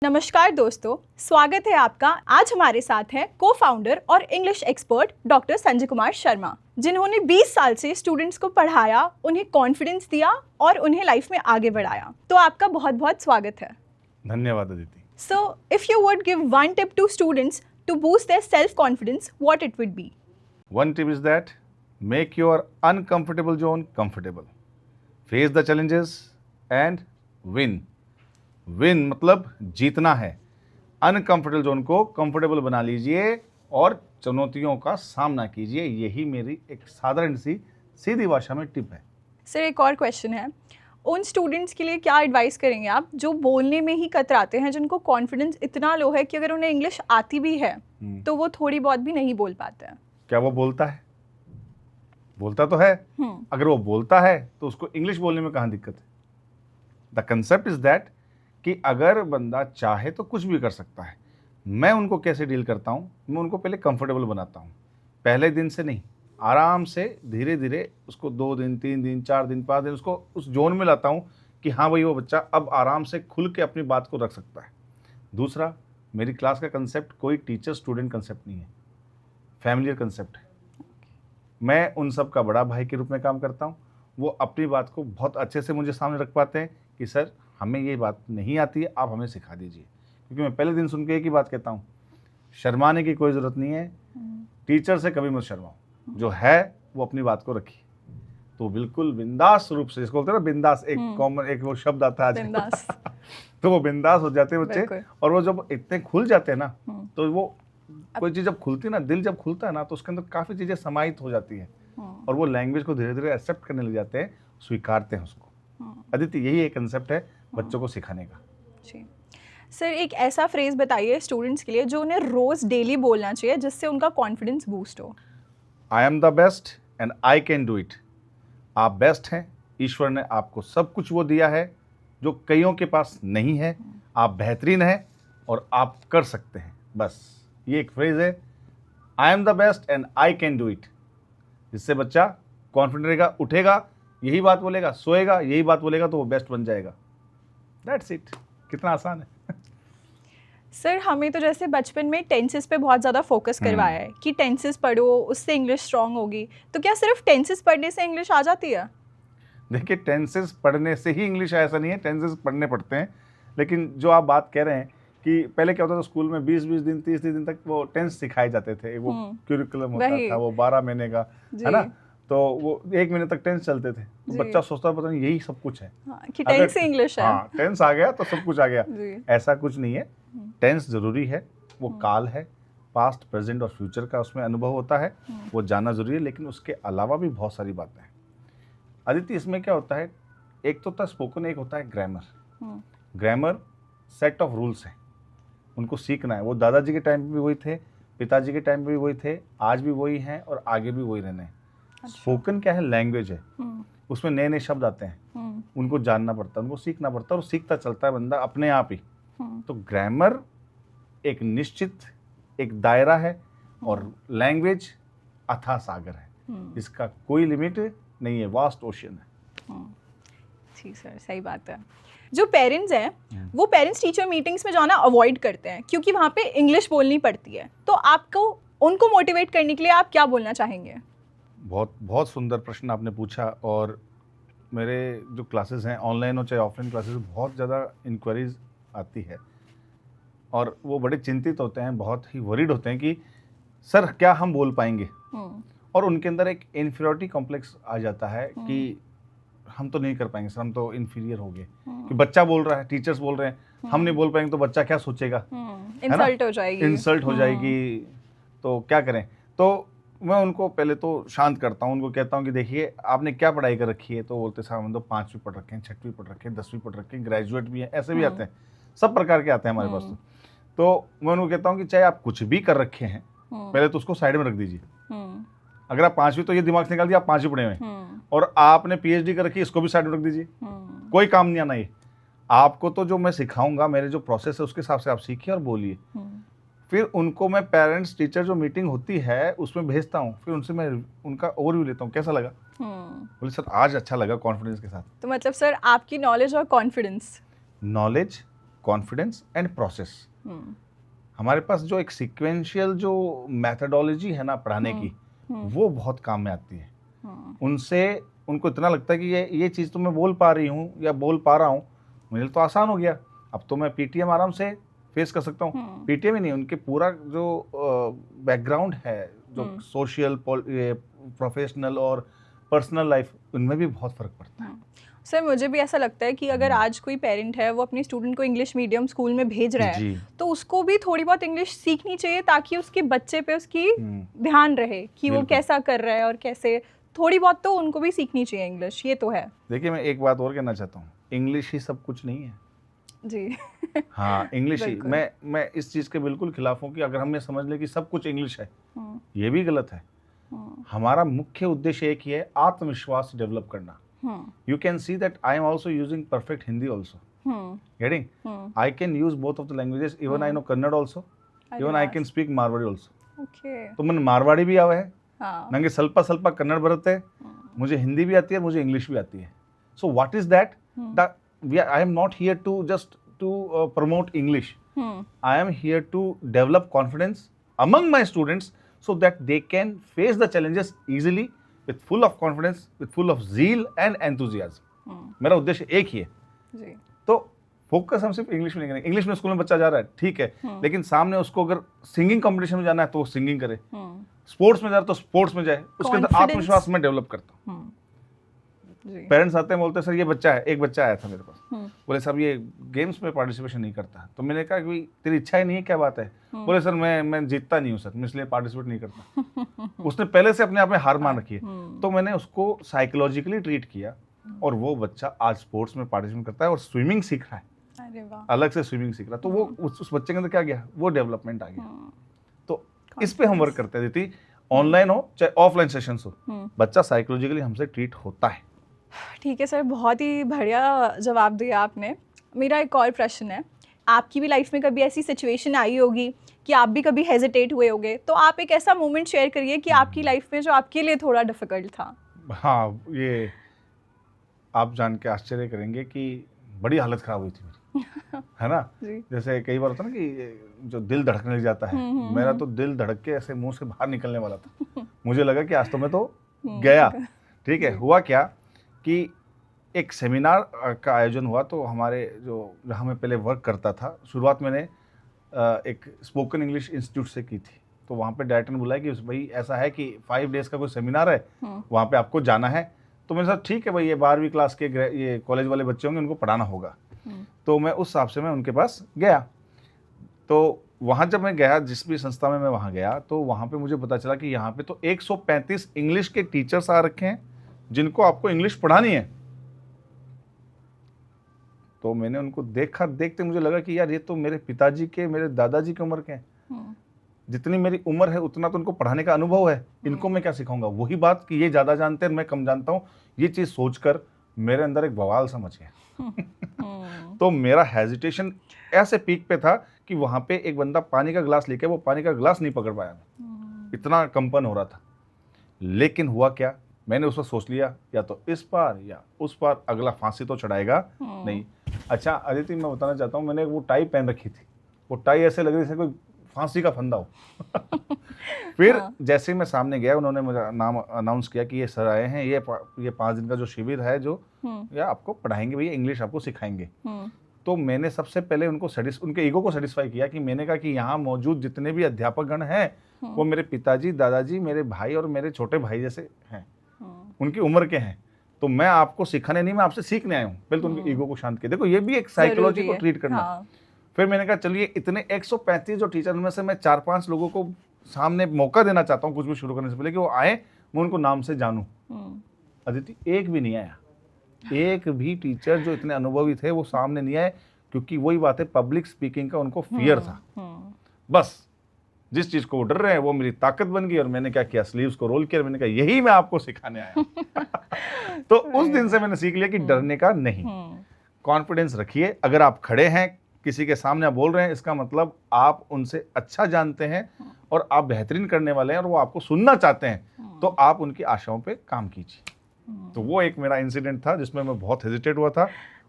नमस्कार दोस्तों, स्वागत है आपका। आज हमारे साथ हैं को-फाउंडर और English expert doctor Sanjay Kumar Sharma, जिन्होंने 20 साल से स्टूडेंट्स को पढ़ाया, उन्हें कॉन्फिडेंस दिया और उन्हें लाइफ में आगे बढ़ाया। तो आपका बहुत बहुत स्वागत है। धन्यवाद Aditi. So, if you would give one tip to students to boost their self-confidence, what it would be? One tip is that make your uncomfortable zone comfortable. Face the challenges and win. Win मतलब जीतना है। Uncomfortable zone को comfortable बना लीजिए और चुनौतियों का सामना कीजिए। यही मेरी एक साधारण सी सीधी भाषा में टिप है। सर, एक और क्वेश्चन है। उन स्टूडेंट्स के लिए क्या एडवाइस करेंगे आप जो बोलने में ही कतराते हैं, जिनको कॉन्फिडेंस इतना लो है कि अगर उन्हें इंग्लिश आती भी है तो वो थोड़ी बहुत भी नहीं बोल पाते हैं? क्या वो बोलता है? बोलता तो है। अगर वो बोलता है तो उसको इंग्लिश बोलने में कहाँ दिक्कत है? द कंसेप्ट इज दैट कि अगर बंदा चाहे तो कुछ भी कर सकता है। मैं उनको कैसे डील करता हूँ? मैं उनको पहले कंफर्टेबल बनाता हूँ। पहले दिन से नहीं, आराम से धीरे धीरे उसको 2 दिन, 3 दिन, 4 दिन, 5 दिन उसको उस जोन में लाता हूँ कि हाँ भाई, वो बच्चा अब आराम से खुल के अपनी बात को रख सकता है। दूसरा, मेरी क्लास का कंसेप्ट कोई टीचर स्टूडेंट कंसेप्ट नहीं है, फैमिलियर कंसेप्ट है। मैं उन सब का बड़ा भाई के रूप में काम करता हूँ। वो अपनी बात को बहुत अच्छे से मुझे सामने रख पाते हैं कि सर, हमें ये बात नहीं आती है, आप हमें सिखा दीजिए। क्योंकि मैं पहले दिन सुन के एक ही बात कहता हूँ, शर्माने की कोई ज़रूरत नहीं है। टीचर से कभी मत शर्माओ, जो है वो अपनी बात को रखिए। तो बिल्कुल बिंदास रूप से, जिसको बोलते हैं ना बिंदास, एक कॉमन एक वो शब्द आता है आज बिंदास। तो वो बिंदास हो जाते हैं बच्चे। और वो जब इतने खुल जाते हैं ना, तो वो कोई चीज़ जब खुलती है ना, दिल जब खुलता है ना, तो उसके अंदर काफ़ी चीज़ें समाहित हो जाती हैं और वो लैंग्वेज को धीरे धीरे एक्सेप्ट करने लग जाते हैं, स्वीकारते हैं उसको। अदिति, यही एक कंसेप्ट है बच्चों को सिखाने का। जी सर, एक ऐसा फ्रेज बताइए स्टूडेंट्स के लिए जो उन्हें रोज डेली बोलना चाहिए, जिससे उनका कॉन्फिडेंस बूस्ट हो। I am the best and I can do it. आप बेस्ट हैं, ईश्वर ने आपको सब कुछ वो दिया है जो कईयों के पास नहीं है। आप बेहतरीन हैं और आप कर सकते हैं। बस ये एक फ्रेज है, I am the best and I can do it, जिससे बच्चा कॉन्फिडेंट रहेगा, उठेगा, यही बात बोलेगा, सोएगा, यही बात बोलेगा, तो वो बेस्ट बन जाएगा। That's it. कितना आसान है। सर, हमें तो जैसे बचपन में टेंसेस पे बहुत ज़्यादा फोकस करवाया है कि टेंसेस पढ़ो, उससे इंग्लिश स्ट्रांग होगी। तो क्या सिर्फ टेंसेस पढ़ने से इंग्लिश आ जाती है? देखिए, टेंसेस पढ़ने से ही इंग्लिश ऐसा नहीं है, टेंसेस पढ़ने पड़ते हैं। लेकिन जो आप बात कह रहे हैं कि पहले क्या होता था, स्कूल में 20-20 दिन, 30 दिन तक वो टेंस सिखाए जाते थे। वो क्यूरिकुलम होता था, वो 12 महीने का, है ना? तो वो 1 महीने तक टेंस चलते थे। तो बच्चा सोचता पता नहीं यही सब कुछ है, कि टेंस से इंग्लिश है। हाँ, टेंस आ गया तो सब कुछ आ गया। ऐसा कुछ नहीं है। टेंस जरूरी है, वो काल है, पास्ट, प्रेजेंट और फ्यूचर का उसमें अनुभव होता है, वो जानना जरूरी है। लेकिन उसके अलावा भी बहुत सारी बातें हैं। अदिति, इसमें क्या होता है, एक तो होता है स्पोकन, एक होता है grammar. Grammar set of rules हैं, उनको सीखना है। वो दादाजी के टाइम पे भी वही थे, पिताजी के टाइम पे भी वही थे, आज भी वही हैं और आगे भी वही रहने हैं। स्पोकन क्या है? लैंग्वेज है, उसमें नए नए शब्द आते हैं, उनको जानना पड़ता है, उनको सीखना पड़ता है, और सीखता चलता है बंदा अपने आप ही। तो ग्रामर एक निश्चित एक दायरा है और लैंग्वेज अथाह सागर है, इसका कोई लिमिट नहीं है, वास्ट ओशियन है। जी सर, सही बात है। जो पेरेंट्स हैं वो पेरेंट्स टीचर मीटिंग्स में जाना अवॉइड करते हैं क्योंकि वहाँ पे इंग्लिश बोलनी पड़ती है। तो आपको उनको मोटिवेट करने के लिए आप क्या बोलना चाहेंगे? बहुत बहुत सुंदर प्रश्न आपने पूछा। और मेरे जो क्लासेस हैं, ऑनलाइन हो चाहे ऑफलाइन क्लासेस, बहुत ज़्यादा इंक्वायरीज आती है और वो बड़े चिंतित होते हैं, बहुत ही वरीड होते हैं कि सर क्या हम बोल पाएंगे। और उनके अंदर एक इन्फीरियरिटी कॉम्प्लेक्स आ जाता है कि हम तो नहीं कर पाएंगे सर, हम तो इन्फीरियर हो गए कि बच्चा बोल रहा है, टीचर्स बोल रहे हैं, हम नहीं बोल पाएंगे तो बच्चा क्या सोचेगा, इंसल्ट हो जाएगी, इंसल्ट हो जाएगी, तो क्या करें। तो मैं उनको पहले तो शांत करता हूँ, उनको कहता हूँ कि देखिए आपने क्या पढ़ाई कर रखी है। तो बोलते साहब हम तो 5वीं पढ़ रखे हैं, 6वीं पढ़ रखे हैं, 10वीं पढ़ रखे हैं, ग्रेजुएट भी हैं, ऐसे भी आते हैं, सब प्रकार के आते हैं हमारे पास। तो मैं उनको कहता हूँ कि चाहे आप कुछ भी कर रखे हैं, पहले तो उसको साइड में रख दीजिए। अगर आप 5वीं, तो ये दिमाग से निकाल दिया आप 5वीं पढ़े हुए हैं, और आपने PhD कर रखी है, इसको भी साइड में रख दीजिए। कोई काम नहीं आना ये आपको। तो जो मैं सिखाऊंगा, मेरे जो प्रोसेस है उसके हिसाब से आप सीखिए और बोलिए। फिर उनको मैं पेरेंट्स टीचर जो मीटिंग होती है उसमें भेजता हूँ, फिर उनसे मैं उनका ओवरव्यू लेता हूँ, कैसा लगा। बोले सर आज अच्छा लगा, कॉन्फिडेंस के साथ। तो मतलब सर आपकी नॉलेज और confidence, knowledge, confidence and process. Hmm, हमारे पास जो एक सीक्वेंशियल जो मेथडोलॉजी है ना पढ़ाने की, वो बहुत काम में आती है। उनसे उनको इतना लगता है कि ये चीज़ तो मैं बोल पा रही हूँ या बोल पा रहा हूँ, मेरे लिए तो आसान हो गया, अब तो मैं पीटीएम आराम से फेस कर सकता हूँ। पीटीएम ही नहीं, उनके पूरा जो बैकग्राउंड है, जो सोशल, प्रोफेशनल और पर्सनल लाइफ, उनमें भी बहुत फ़र्क पड़ता है। सर मुझे भी ऐसा लगता है कि अगर आज कोई पेरेंट है वो अपने स्टूडेंट को इंग्लिश मीडियम स्कूल में भेज रहा है तो उसको भी थोड़ी बहुत इंग्लिश सीखनी चाहिए ताकि उसके बच्चे पे उसकी ध्यान रहे कि वो कैसा कर रहा है और कैसे, थोड़ी बहुत तो उनको भी सीखनी चाहिए इंग्लिश, ये तो है। देखिए मैं एक बात और कहना चाहता हूँ, इंग्लिश ही सब कुछ नहीं है जी। हाँ, इंग्लिश ही। मैं इस चीज़ के बिल्कुल खिलाफ हूँ कि अगर हम ये समझ लें कि सब कुछ इंग्लिश है, ये भी गलत है। हमारा मुख्य उद्देश्य एक ही है, आत्मविश्वास डेवलप करना। You can see that I am also using perfect Hindi also. Getting? I can use both of the languages. Even I know Kannada also. Even I can speak Marwari also. Okay. तो मन मारवाड़ी भी आवे है, हाँ। नंगे सल्पा सल्पा कन्नड़ बरते है, मुझे हिंदी भी आती है, मुझे इंग्लिश भी आती है। So what is that? That I am not here to just to promote English. I am here to develop confidence among my students so that they can face the challenges easily with full of confidence, with full of zeal and enthusiasm. मेरा उद्देश्य एक ही है जी। तो focus हम सिर्फ English में नहीं करेंगे। इंग्लिश में स्कूल में बच्चा जा रहा है, ठीक है, लेकिन सामने उसको अगर सिंगिंग कंपटीशन में जाना है तो वो सिंगिंग करे, स्पोर्ट्स में जा रहा है तो स्पोर्ट्स में जाए, उसके अंदर आत्मविश्वास में डेवलप करता हूँ। पेरेंट्स आते हैं, बोलते हैं सर ये बच्चा है, एक बच्चा आया था मेरे पास, बोले सर ये गेम्स में पार्टिसिपेशन नहीं करता, तो मैंने कहा कि तेरी इच्छा ही नहीं है, क्या बात है? बोले सर मैं जीतता नहीं हूँ सर, मैं इसलिए पार्टिसिपेट नहीं करता। उसने पहले से अपने आप में हार मान रखी है। तो मैंने उसको साइकोलॉजिकली ट्रीट किया और वो बच्चा आज स्पोर्ट्स में पार्टिसिपेट करता है और स्विमिंग सीख रहा है। अरे वाह। अलग से स्विमिंग सीख रहा है, तो वो उस बच्चे के अंदर क्या गया, वो डेवलपमेंट आ गया। तो इस पे हम वर्क करते हैं दीदी, ऑनलाइन हो चाहे ऑफलाइन सेशंस हो, बच्चा साइकोलॉजिकली हमसे ट्रीट होता है। ठीक है सर, बहुत ही बढ़िया जवाब दिया आपने। मेरा एक और प्रश्न है, आपकी भी लाइफ में कभी ऐसी सिचुएशन आई होगी कि आप भी कभी हेजिटेट हुए होंगे, तो आप एक ऐसा मोमेंट शेयर करिए कि आपकी लाइफ में जो आपके लिए थोड़ा डिफिकल्ट था। हाँ, ये आप जान के आश्चर्य करेंगे कि बड़ी हालत खराब हुई थी मेरी, है ना? जैसे कई बार होता है ना कि जो दिल धड़कने लग जाता है, मेरा तो दिल धड़क के ऐसे मुंह से बाहर निकलने वाला था। मुझे लगा कि आज तो मैं तो गया। ठीक है, हुआ क्या कि एक सेमिनार का आयोजन हुआ, तो हमारे जो जहाँ मैं पहले वर्क करता था, शुरुआत मैंने एक स्पोकन इंग्लिश इंस्टीट्यूट से की थी। तो वहाँ पे डायरेक्टर ने बुलाया कि भाई ऐसा है कि 5 डेज़ का कोई सेमिनार है, वहाँ पे आपको जाना है। तो मैंने कहा ठीक है भाई, ये 12वीं क्लास के ये कॉलेज वाले बच्चे होंगे, उनको पढ़ाना होगा। तो मैं उस हिसाब से मैं उनके पास गया। तो वहाँ जब मैं गया, जिस भी संस्था में मैं वहाँ गया, तो वहाँ पे मुझे पता चला कि यहाँ पे तो 135 इंग्लिश के टीचर्स आ रखे हैं जिनको आपको इंग्लिश पढ़ानी है। तो मैंने उनको देखते मुझे लगा कि यार ये तो मेरे पिताजी के, मेरे दादाजी की उम्र के हैं। जितनी मेरी उम्र है उतना तो उनको पढ़ाने का अनुभव है, इनको मैं क्या सिखाऊंगा? वही बात कि ये ज़्यादा जानते हैं, मैं कम जानता हूँ, ये चीज़ सोचकर मेरे अंदर एक बवाल सा मच गया। तो मेरा हेजिटेशन ऐसे पीक पे था कि वहाँ पे एक बंदा पानी का गिलास लेके वो पानी का गिलास नहीं पकड़ पाया, इतना कंपन हो रहा था। लेकिन हुआ क्या, मैंने उस वक्त सोच लिया या तो इस पार या उस पार, अगला फांसी तो चढ़ाएगा नहीं। अच्छा अदिति, मैं बताना चाहता हूँ, मैंने वो टाई पहन रखी थी, वो टाई ऐसे लग रही जैसे कोई फांसी का फंदा हो। फिर जैसे मैं सामने गया, उन्होंने मुझे नाम अनाउंस किया कि ये सर आए हैं, ये 5 दिन का जो शिविर है, जो या आपको पढ़ाएंगे भैया, इंग्लिश आपको सिखाएंगे। तो मैंने सबसे पहले उनको उनके ईगो को सेटिस्फाई किया कि मैंने कहा कि यहाँ मौजूद जितने भी अध्यापक गण हैं वो मेरे पिताजी, दादाजी, मेरे भाई और मेरे छोटे भाई जैसे हैं, उनकी उम्र के हैं। तो मैं आपको सिखाने नहीं, मैं आपसे सीखने आया हूँ। पहले तो उनके ईगो को शांत किया। देखो ये भी एक साइकोलॉजी को ट्रीट करना। फिर मैंने कहा चलिए, इतने 135 जो टीचर में से मैं 4-5 लोगों को सामने मौका देना चाहता हूँ कुछ भी शुरू करने से पहले, कि वो आए, मैं उनको नाम से जानूं। अदिति, एक भी नहीं आया, एक भी टीचर जो इतने अनुभवी थे वो सामने नहीं आए, क्योंकि वही बात है, पब्लिक स्पीकिंग का उनको फियर था। बस जिस चीज को वो डर रहे हैं वो मेरी ताकत बन गई, और मैंने क्या किया, स्लीव्स को रोल किया, मैंने कहा यही मैं आपको सिखाने आया। तो उस दिन से मैंने सीख लिया कि डरने का नहीं, कॉन्फिडेंस रखिए। अगर आप खड़े हैं, किसी के सामने आप बोल रहे हैं, इसका मतलब आप उनसे अच्छा जानते हैं और आप बेहतरीन करने वाले हैं और वो आपको सुनना चाहते हैं, तो आप उनकी आशाओं पे काम कीजिए। तो वो एक मेरा इंसिडेंट था जिसमें मैं बहुत हेजिटेट हुआ था,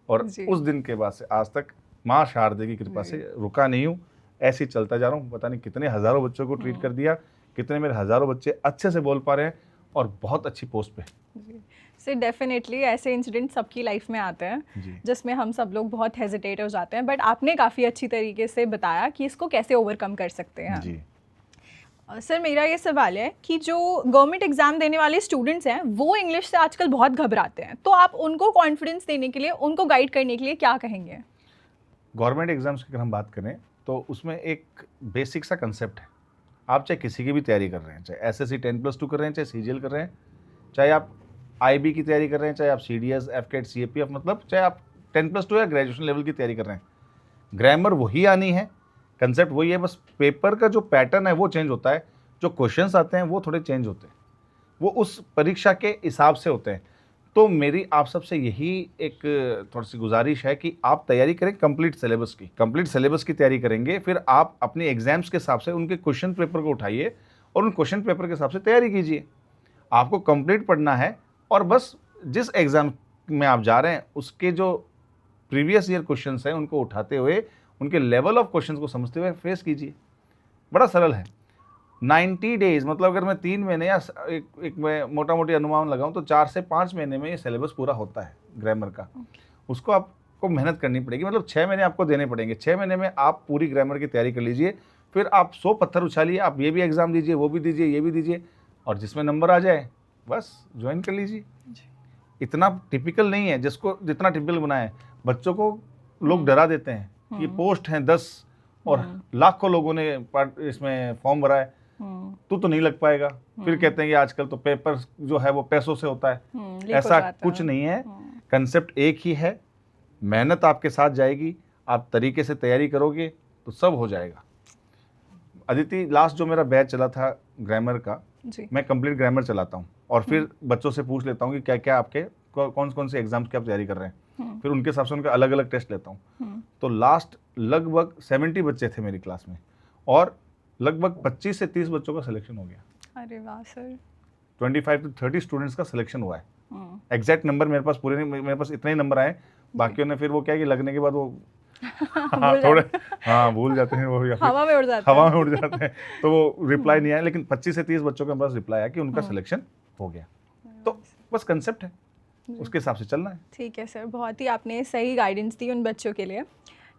और उस दिन के बाद से आज तक माँ शारदे की कृपा से रुका नहीं हूँ, ऐसे ही चलता जा रहा हूँ। पता नहीं कितने हज़ारों बच्चों को ट्रीट कर दिया, कितने मेरे हज़ारों बच्चे अच्छे से बोल पा रहे हैं और बहुत अच्छी पोस्ट पे। सर डेफिनेटली ऐसे इंसिडेंट सबकी लाइफ में आते हैं जिसमें हम सब लोग बहुत हेजिटेट हो जाते हैं, बट आपने काफ़ी अच्छी तरीके से बताया कि इसको कैसे ओवरकम कर सकते हैं। जी सर मेरा ये सवाल है कि जो गवर्नमेंट एग्ज़ाम देने वाले स्टूडेंट्स हैं वो इंग्लिश से आजकल बहुत घबराते हैं, तो आप उनको कॉन्फिडेंस देने के लिए, उनको गाइड करने के लिए क्या कहेंगे? गवर्नमेंट एग्जाम्स की अगर हम बात करें तो उसमें एक बेसिक सा कंसेप्ट है। आप चाहे किसी की भी तैयारी कर रहे हैं, चाहे एसएससी 10+2 कर रहे हैं, चाहे सीजीएल कर रहे हैं, चाहे आप आईबी की तैयारी कर रहे हैं, चाहे आप सीडीएस, एफकेट, सीएपीएफ, मतलब चाहे आप 10+2 या ग्रेजुएशन लेवल की तैयारी कर रहे हैं, ग्रामर वही आनी है, कंसेप्ट वही है, बस पेपर का जो पैटर्न है वो चेंज होता है, जो क्वेश्चंस आते हैं वो थोड़े चेंज होते हैं, वो उस परीक्षा के हिसाब से होते हैं। तो मेरी आप सबसे यही एक थोड़ी सी गुजारिश है कि आप तैयारी करें कंप्लीट सिलेबस की तैयारी करेंगे, फिर आप अपने एग्जाम्स के हिसाब से उनके क्वेश्चन पेपर को उठाइए और उन क्वेश्चन पेपर के हिसाब से तैयारी कीजिए। आपको कंप्लीट पढ़ना है और बस जिस एग्ज़ाम में आप जा रहे हैं उसके जो प्रीवियस ईयर क्वेश्चंस हैं उनको उठाते हुए, उनके लेवल ऑफ क्वेश्चंस को समझते हुए फेस कीजिए। बड़ा सरल है। 90 डेज, मतलब अगर मैं 3 महीने या एक मैं मोटा मोटी अनुमान लगाऊं तो 4 से 5 महीने में ये सिलेबस पूरा होता है ग्रामर का। उसको आपको मेहनत करनी पड़ेगी, मतलब 6 महीने आपको देने पड़ेंगे। 6 महीने में आप पूरी ग्रामर की तैयारी कर लीजिए, फिर आप 100 पत्थर उछालिए, आप ये भी एग्ज़ाम दीजिए, वो भी दीजिए, ये भी दीजिए, और जिसमें नंबर आ जाए बस ज्वाइन कर लीजिए। इतना टिपिकल नहीं है, जिसको जितना टिपिकल बनाया है। बच्चों को लोग डरा देते हैं कि पोस्ट हैं 10 और लाखों लोगों ने इसमें फॉर्म भरा है, तो नहीं लग पाएगा। फिर कहते हैं कि आजकल तो पेपर जो है वो पैसों से होता है। ऐसा कुछ नहीं है, कंसेप्ट एक ही है। मेहनत आपके साथ जाएगी, आप तरीके से तैयारी करोगे तो सब हो जाएगा। अदिति, लास्ट जो मेरा बैच चला था ग्रामर का, मैं कंप्लीट ग्रामर चलाता हूँ और फिर बच्चों से पूछ लेता हूँ कि क्या क्या आपके कौन कौन से एग्जाम्स की आप तैयारी कर रहे हैं, फिर उनके हिसाब से उनके अलग अलग टेस्ट लेता हूँ। तो लास्ट लगभग 70 बच्चे थे मेरी क्लास में और लगभग 25 से 30 बच्चों का सिलेक्शन हो गया। अरे वाह सर। 25 to 30 स्टूडेंट्स का सिलेक्शन हुआ है। एग्जैक्ट नंबर मेरे पास पूरे नहीं, मेरे पास इतने ही नंबर आए, बाकियों ने फिर वो क्या है कि लगने के बाद वो थोड़े भूल जाते हैं, वो या हवा में उड़ जाते हैं तो वो रिप्लाई नहीं आया, लेकिन 25 से 30 बच्चों के पास रिप्लाई आया कि उनका सिलेक्शन हो गया। तो बस कंसेप्ट है, उसके हिसाब से चलना है। ठीक है सर, बहुत ही आपने सही गाइडेंस दी उन बच्चों के लिए।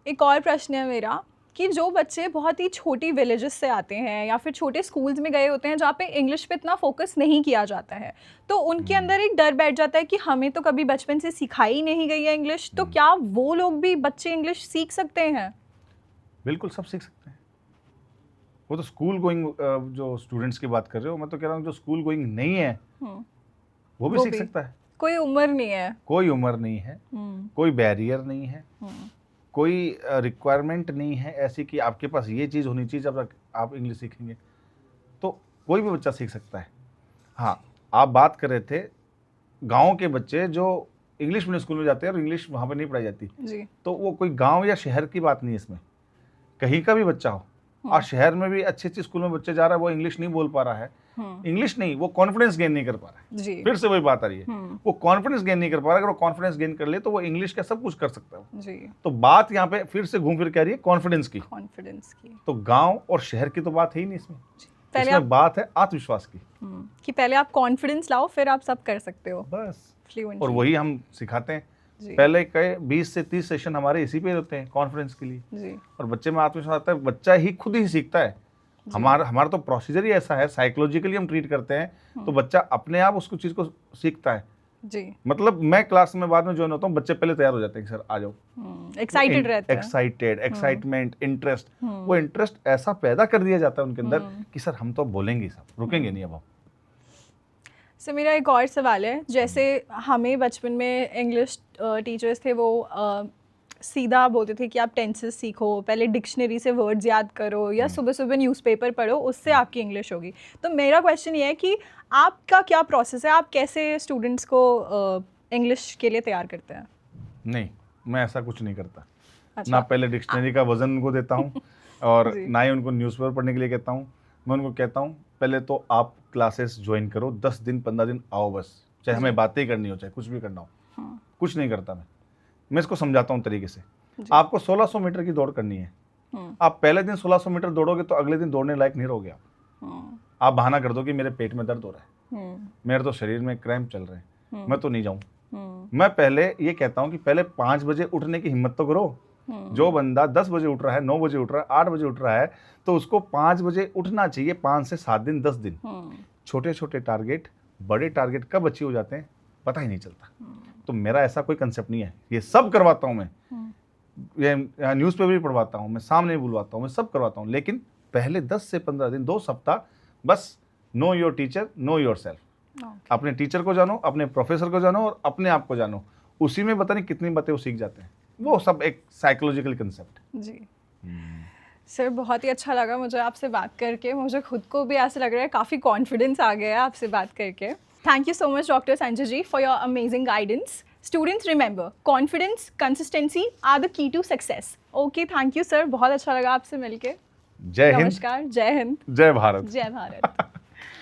एक और प्रश्न है मेरा कि जो बच्चे बहुत ही छोटी विलेजेस से आते हैं या फिर छोटे स्कूल्स में गए होते हैं जहाँ पे इंग्लिश पे इतना फोकस नहीं किया जाता है, तो उनके अंदर एक डर बैठ जाता है कि हमें तो कभी बचपन से सिखाई नहीं गई है इंग्लिश, तो क्या वो लोग भी, बच्चे, इंग्लिश सीख सकते हैं? बिल्कुल, सब सीख सकते हैं। वो तो स्कूल गोइंग जो स्टूडेंट्स की बात कर रहे हो, मैं तो कह रहा हूँ जो स्कूल गोइंग नहीं है वो भी सीख सकता है। कोई उम्र नहीं है, कोई उम्र नहीं है, कोई बैरियर नहीं है, कोई रिक्वायरमेंट नहीं है ऐसी कि आपके पास ये चीज़ होनी चाहिए जब आप इंग्लिश सीखेंगे, तो कोई भी बच्चा सीख सकता है। हाँ, आप बात कर रहे थे गाँव के बच्चे जो इंग्लिश मीडियम स्कूल में जाते हैं और इंग्लिश वहाँ पर नहीं पढ़ाई जाती जी। तो वो कोई गांव या शहर की बात नहीं है, इसमें कहीं का भी बच्चा हो और शहर में भी अच्छे अच्छे स्कूल में बच्चे जा रहा है, वो इंग्लिश नहीं बोल पा रहा है, इंग्लिश नहीं, वो कॉन्फिडेंस गेन नहीं कर पा रहा है जी। फिर से वही बात आ रही है, वो कॉन्फिडेंस गेन नहीं कर पा रहा है। अगर वो कॉन्फिडेंस गेन कर ले तो वो इंग्लिश का सब कुछ कर सकता है जी। तो बात यहाँ पे फिर से घूम फिर के आ रही है कॉन्फिडेंस की। तो गाँव और शहर की तो बात है ही नहीं इसमें, पहले बात है आत्मविश्वास की कि पहले आप कॉन्फिडेंस लाओ, फिर आप सब कर सकते हो बस। और वही हम सिखाते हैं। पहले कई 20 से 30 सेशन हमारे इसी पे होते हैं कॉन्फिडेंस के लिए जी। और बच्चे में आत्मविश्वास आता है, बच्चा ही खुद ही सीखता है। हमारा तो प्रोसीजर ही ऐसा है, साइकोलॉजिकली हम ट्रीट करते हैं तो बच्चा अपने आप उसको चीज को सीखता है जी। मतलब मैं क्लास में बाद में ज्वाइन होता हूँ, बच्चे पहले तैयार हो जाते हैं कि सर आ जाओ, एक्साइटेड रहते हैं, एक्साइटमेंट, इंटरेस्ट, वो इंटरेस्ट ऐसा पैदा कर दिया जाता है उनके अंदर कि सर हम तो बोलेंगे, सब रुकेंगे नहीं अब हम। सर मेरा एक और सवाल है, जैसे हमें बचपन में इंग्लिश टीचर्स थे वो सीधा बोलते थे कि आप टेंसेस सीखो, पहले डिक्शनरी से वर्ड्स याद करो या सुबह सुबह न्यूज़पेपर पढ़ो, उससे आपकी इंग्लिश होगी। तो मेरा क्वेश्चन ये है कि आपका क्या प्रोसेस है, आप कैसे स्टूडेंट्स को इंग्लिश के लिए तैयार करते हैं? नहीं, मैं ऐसा कुछ नहीं करता। अच्छा। ना पहले डिक्शनरी का वजन उनको देता हूँ और ना ही उनको न्यूज़पेपर पढ़ने के लिए कहता हूँ। मैं उनको कहता हूँ पहले तो आप क्लासेस ज्वाइन करो, 10 दिन 15 दिन आओ बस, चाहे हमें बातें करनी हो, चाहे कुछ भी करना हो। कुछ नहीं करता मैं इसको समझाता हूँ तरीके से। आपको 1600 मीटर की दौड़ करनी है। आप पहले दिन 1600 मीटर दौड़ोगे तो अगले दिन दौड़ने लायक नहीं रहोगे आप बहाना कर दो कि मेरे पेट में दर्द हो रहा है, मेरे तो शरीर में क्रैम्प चल रहे हैं, मैं तो नहीं जाऊं। मैं पहले ये कहता हूं कि पहले 5 बजे उठने की हिम्मत तो करो। जो बंदा 10 बजे उठ रहा है, 9 बजे उठ रहा है, 8 बजे उठ रहा है, तो उसको 5 बजे उठना चाहिए। 5 से 7 दिन, 10 दिन। छोटे छोटे टारगेट, बड़े टारगेट कब अचीव हो जाते हैं पता ही नहीं चलता। तो मेरा ऐसा कोई कंसेप्ट नहीं है, ये सब करवाता हूं मैं, ये न्यूज़पेपर भी पढ़वाता हूं मैं, सामने भी बुलवाता हूं मैं, सब करवाता हूं। लेकिन पहले 10 से 15 दिन, 2 सप्ताह बस know your teacher, know your self. अपने टीचर को जानो, अपने प्रोफेसर को जानो और अपने आप को जानो। उसी में पता नहीं कितनी बातें वो सीख जाते हैं। वो सब एक साइकोलॉजिकल कंसेप्ट जी। सर बहुत ही अच्छा लगा मुझे आपसे बात करके। मुझे खुद को भी ऐसा लग रहा है काफ़ी कॉन्फिडेंस आ गया आपसे बात करके। Thank you so much doctor Sanjay ji for your amazing guidance. Students remember, confidence, consistency are the key to success. Okay, thank you sir, बहुत अच्छा लगा आपसे मिलके। जय हिंद। नमस्कार, जय हिंद, जय भारत। जय भारत।